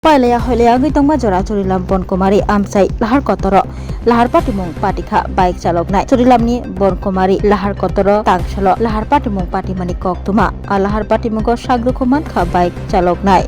Pailaya hoilaya gitongma jora churilam bonkumari amsai lahar kotoro lahar patimung patikha bike chaloknai churilamni bonkumari lahar kotoro tangsalo lahar patimung patimani koktuma lahar patimungo sagrukuman kha bike chaloknai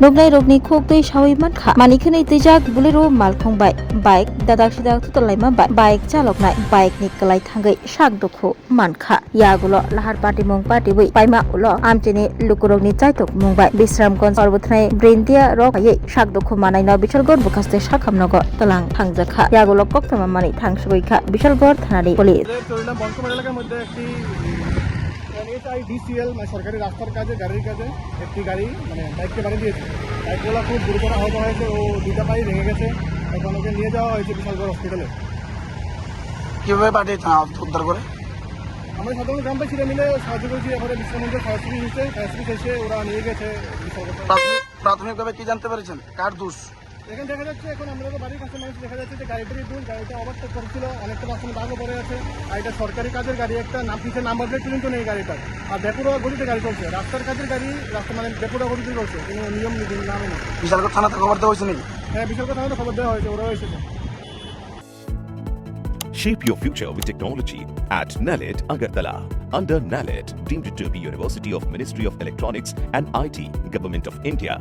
nugnai rogni khokdui sawiman kha manikhini tijak bulero malkhong bike dadak sidak tutalaima bike chaloknai bike ni klai thangai sagdukhu mankha yagulo lahar patimung patibui paima ulo amchini lukurogni chaitok mungbai bisramgonj parbothrai brindia rok Shakdokho manai no Bishalgor bukaste Shakhamnagar talang thangjakha yagulo koktama mani thangsuikha Bishalgor thanari police Charilam বনকুমার এলাকার মধ্যে একটি NHIDCL মানে সরকারি রাস্তার কাজে গাড়ির কাজে একটি গাড়ি মানে বাইককে বাড়ি দিয়েছে বাইকগুলো খুব গুরুতর আহত হয়েছে ও দুইটা পাই ভেঙে গেছে এখন ওকে নিয়ে যাওয়া হয়েছে বিশালগড় হসপিটালে কিভাবে পাঠিয়েছেন উদ্ধার করে আমরা সাধারণ গ্রামবাসীরা মিলে সাহায্য করেছি এবারে বিশ্রামন্দির ফায়ার সার্ভিস এসে ওরা নিয়ে গেছে প্রাথমিকভাবে কি জানতে পেরেছেন কার দোষ এখন দেখা যাচ্ছে এখন আমরা বাড়ির কাছে মানুষ দেখা যাচ্ছে যে গাড়িটারই দূর গাড়িটা ওভারটেক করছিল অনেকটা রাস্তায় দাগও পড়ে আছে আর এটা সরকারি কাজের গাড়ি একটা পিছিয়ে নাম্বার প্লেট পর্যন্ত নেই গাড়িটার আর বেপুরা গতিতে গাড়ি চলছে রাস্তার কাজের গাড়ি রাস্তা মানে বেপুরা গতিতে চলছে কোনো নিয়ম নীতি নামে নেই বিশালগড় থানাতে খবর দেওয়া হয়েছে নাকি হ্যাঁ বিশালগড় থানাতে খবর দেওয়া হয়েছে ওরাও এসেছে Shape your future with technology at NALED Agartala. Under NALED, deemed to be University of Ministry of Electronics and IT, Government of India.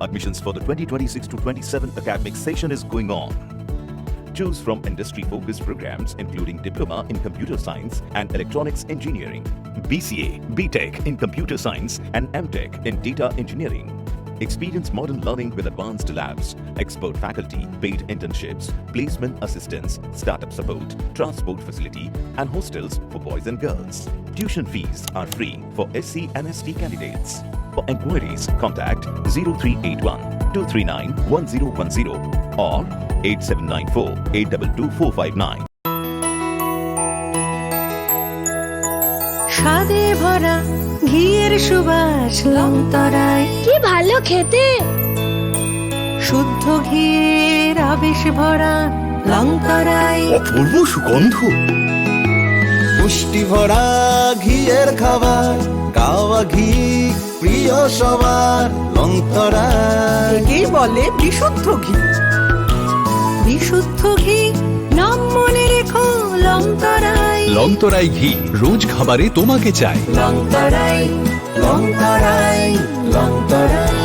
Admissions for the 2026 to 27 academic session is going on. Choose from industry-focused programs including Diploma in Computer Science and Electronics Engineering, BCA, BTech in Computer Science and MTech in Data Engineering. Experience modern learning with advanced labs, expert faculty, paid internships, placement assistance, startup support, transport facility, and hostels for boys and girls. Tuition fees are free for SC and ST candidates. For enquiries, contact 0381 239 1010 or 8794 822459. স্বাদে ভরা ঘিয়ের সুবাস লংতরায় কি ভালো খেতে শুদ্ধ ঘিয়ের আবেশ ভরা লংতরায় অপূর্ব সুগন্ধ পুষ্টি ভরা ঘিয়ের খাবার গাওয়া ঘি প্রিয় সবার লংতরায় একেই বলে বিশুদ্ধ ঘি বিশুদ্ধ ঘি নাম মনে রেখো লংতরায় লংতরাই ঘি রোজ খাবারে তোমাকে চাই লংতরায় লংতরায় লংতরায়